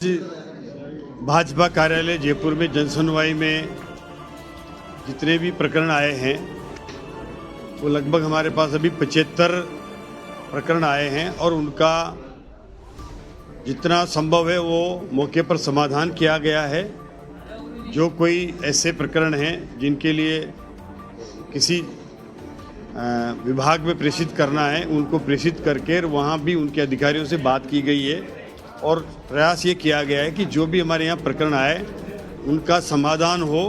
भाजपा कार्यालय जयपुर में जनसुनवाई में जितने भी प्रकरण आए हैं वो लगभग हमारे पास अभी 75 प्रकरण आए हैं और उनका जितना संभव है वो मौके पर समाधान किया गया है। जो कोई ऐसे प्रकरण हैं जिनके लिए किसी विभाग में प्रेषित करना है उनको प्रेषित करके वहाँ भी उनके अधिकारियों से बात की गई है और प्रयास ये किया गया है कि जो भी हमारे यहाँ प्रकरण आए उनका समाधान हो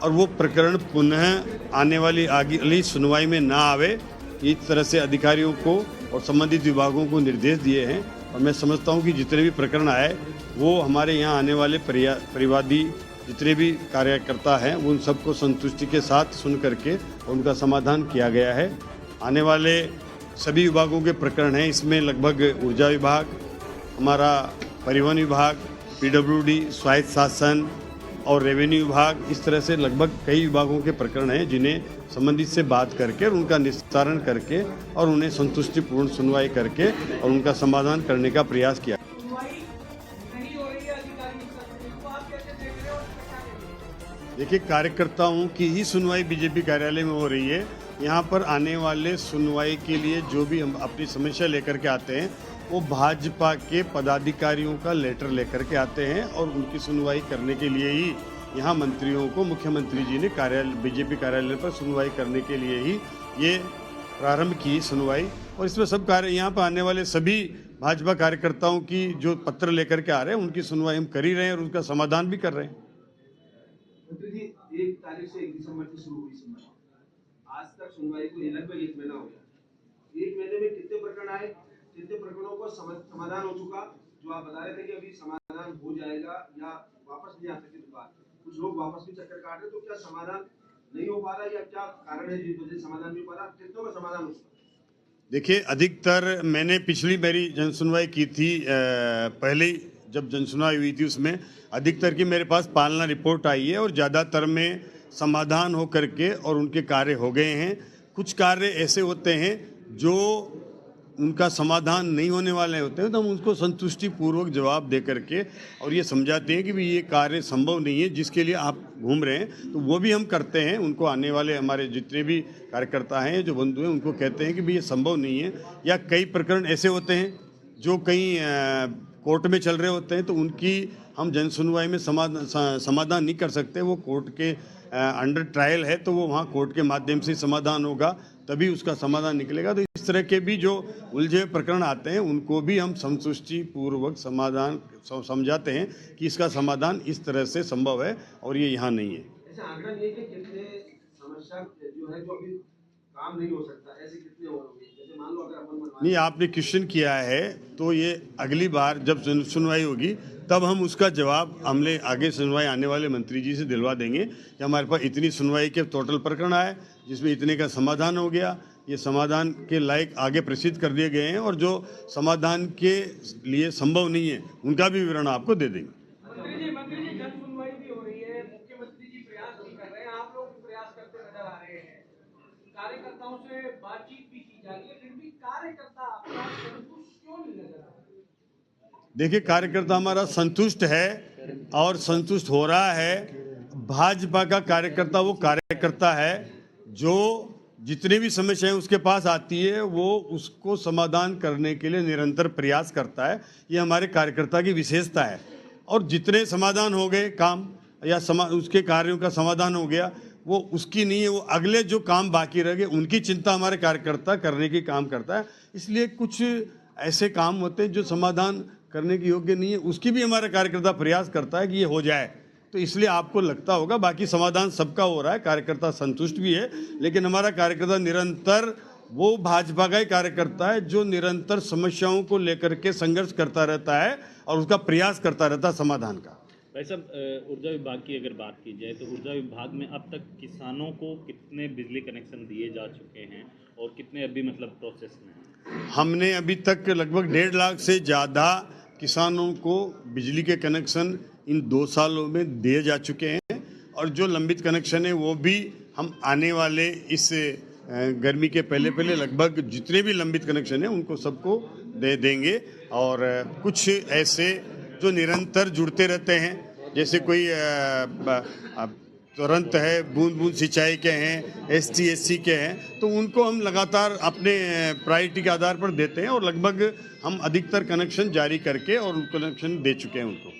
और वो प्रकरण पुनः आने वाली सुनवाई में ना आवे। इस तरह से अधिकारियों को और संबंधित विभागों को निर्देश दिए हैं और मैं समझता हूँ कि जितने भी प्रकरण आए वो हमारे यहाँ आने वाले परिवादी जितने भी कार्यकर्ता हैं उन सबको संतुष्टि के साथ सुन करके उनका समाधान किया गया है। आने वाले सभी विभागों के प्रकरण हैं, इसमें लगभग ऊर्जा विभाग, हमारा परिवहन विभाग, पीडब्ल्यूडी, स्वायत्त शासन और रेवेन्यू विभाग, इस तरह से लगभग कई विभागों के प्रकरण हैं जिन्हें संबंधित से बात करके और उनका निस्तारण करके और उन्हें संतुष्टिपूर्ण सुनवाई करके और उनका समाधान करने का प्रयास किया। देखिए, कार्यकर्ताओं की ही सुनवाई बीजेपी कार्यालय में हो रही है। यहाँ पर आने वाले सुनवाई के लिए जो भी हम अपनी समस्या लेकर के आते हैं वो भाजपा के पदाधिकारियों का लेटर लेकर के आते हैं और उनकी सुनवाई करने के लिए ही यहाँ मंत्रियों को मुख्यमंत्री जी ने बीजेपी कार्यालय पर सुनवाई करने के लिए ही ये प्रारंभ की सुनवाई। और इसमें सब यहाँ पर आने वाले सभी भाजपा कार्यकर्ताओं की जो पत्र लेकर के आ रहे हैं उनकी सुनवाई हम कर ही रहे हैं और उनका समाधान भी कर रहे हैं। मंत्री जी, 1 तारीख से 1 दिसंबर से शुरू हुई सुनवाई, आज तक सुनवाई को लगभग 1 महीना हो गया। 1 महीने में कितने प्रकरण आए, कितने प्रकरणों को समाधान हो चुका? जो आप बता रहे थे कि अभी समाधान हो जाएगा या वापस नहीं आ सकते, कुछ लोग वापस भी चक्कर काट रहे, तो क्या समाधान नहीं हो पा रहा या क्या कारण है जिस वजह से समाधान नहीं हो पा रहा? कितनों का समाधान हो चुका? देखिए, अधिकतर मैंने पिछली मेरी जनसुनवाई की थी, पहले जब जनसुनवाई हुई थी उसमें अधिकतर की मेरे पास पालना रिपोर्ट आई है और ज़्यादातर में समाधान हो करके और उनके कार्य हो गए हैं। कुछ कार्य ऐसे होते हैं जो उनका समाधान नहीं होने वाले होते हैं तो हम उनको संतुष्टिपूर्वक जवाब दे करके और ये समझाते हैं कि भी ये कार्य संभव नहीं है जिसके लिए आप घूम रहे हैं, तो वो भी हम करते हैं। उनको आने वाले हमारे जितने भी कार्यकर्ता हैं जो बंधु हैं उनको कहते हैं कि भी ये संभव नहीं है। या कई प्रकरण ऐसे होते हैं जो कहीं कोर्ट में चल रहे होते हैं तो उनकी हम जनसुनवाई में समाधान नहीं कर सकते, वो कोर्ट के अंडर ट्रायल है तो वो वहाँ कोर्ट के माध्यम से समाधान होगा तभी उसका समाधान निकलेगा। तो इस तरह के भी जो उलझे प्रकरण आते हैं उनको भी हम संतुष्टिपूर्वक समाधान समझाते हैं कि इसका समाधान इस तरह से संभव है और ये यहाँ नहीं है। ऐसा आंकड़ा नहीं है कि कितने समस्या जो है जो अभी काम नहीं हो सकता, ऐसे कितने होंगे? जैसे मान लो अगर अपन नहीं, आपने क्वेश्चन किया है तो ये अगली बार जब सुनवाई होगी तब हम उसका जवाब हमने आगे सुनवाई आने वाले मंत्री जी से दिलवा देंगे कि हमारे पास इतनी सुनवाई के टोटल प्रकरण आए जिसमें इतने का समाधान हो गया, ये समाधान के लायक आगे प्रेषित कर दिए गए हैं और जो समाधान के लिए संभव नहीं है उनका भी विवरण आपको दे देंगे। मंत्री जी जन सुनवाई भी हो रही है, मुख्यमंत्री जी प्रयास भी कर रहे हैं, आप लोग प्रयास करते नजर आ रहे हैं, कार्यकर्ताओं से बातचीत भी की जा रही है, फिर भी कार्यकर्ता आपका संतुष्ट क्यों नहीं नजर आ रहा? देखिए, कार्यकर्ता हमारा संतुष्ट है और संतुष्ट हो रहा है। भाजपा का कार्यकर्ता वो कार्यकर्ता है जो जितनी भी समस्याएं उसके पास आती है वो उसको समाधान करने के लिए निरंतर प्रयास करता है। ये हमारे कार्यकर्ता की विशेषता है और जितने समाधान हो गए काम या उसके कार्यों का समाधान हो गया वो उसकी नहीं है, वो अगले जो काम बाकी रह गए उनकी चिंता हमारे कार्यकर्ता करने की काम करता है। इसलिए कुछ ऐसे काम होते हैं जो समाधान करने के योग्य नहीं है, उसकी भी हमारा कार्यकर्ता प्रयास करता है कि ये हो जाए। तो इसलिए आपको लगता होगा बाकी समाधान सबका हो रहा है, कार्यकर्ता संतुष्ट भी है, लेकिन हमारा कार्यकर्ता निरंतर वो भाजपा का ही कार्यकर्ता है जो निरंतर समस्याओं को लेकर के संघर्ष करता रहता है और उसका प्रयास करता रहता है समाधान का। भाई साहब, ऊर्जा विभाग की अगर बात की जाए तो ऊर्जा विभाग में अब तक किसानों को कितने बिजली कनेक्शन दिए जा चुके हैं और कितने अभी मतलब प्रोसेस में हैं? हमने अभी तक लगभग 1.5 लाख से ज़्यादा किसानों को बिजली के कनेक्शन इन 2 सालों में दिए जा चुके हैं और जो लंबित कनेक्शन है वो भी हम आने वाले इस गर्मी के पहले लगभग जितने भी लंबित कनेक्शन हैं उनको सबको दे देंगे। और कुछ ऐसे जो निरंतर जुड़ते रहते हैं, जैसे कोई तुरंत है, बूंद बूंद सिंचाई के हैं, ST SC के हैं, तो उनको हम लगातार अपने प्रायोरिटी के आधार पर देते हैं और लगभग हम अधिकतर कनेक्शन जारी करके और कनेक्शन दे चुके हैं उनको।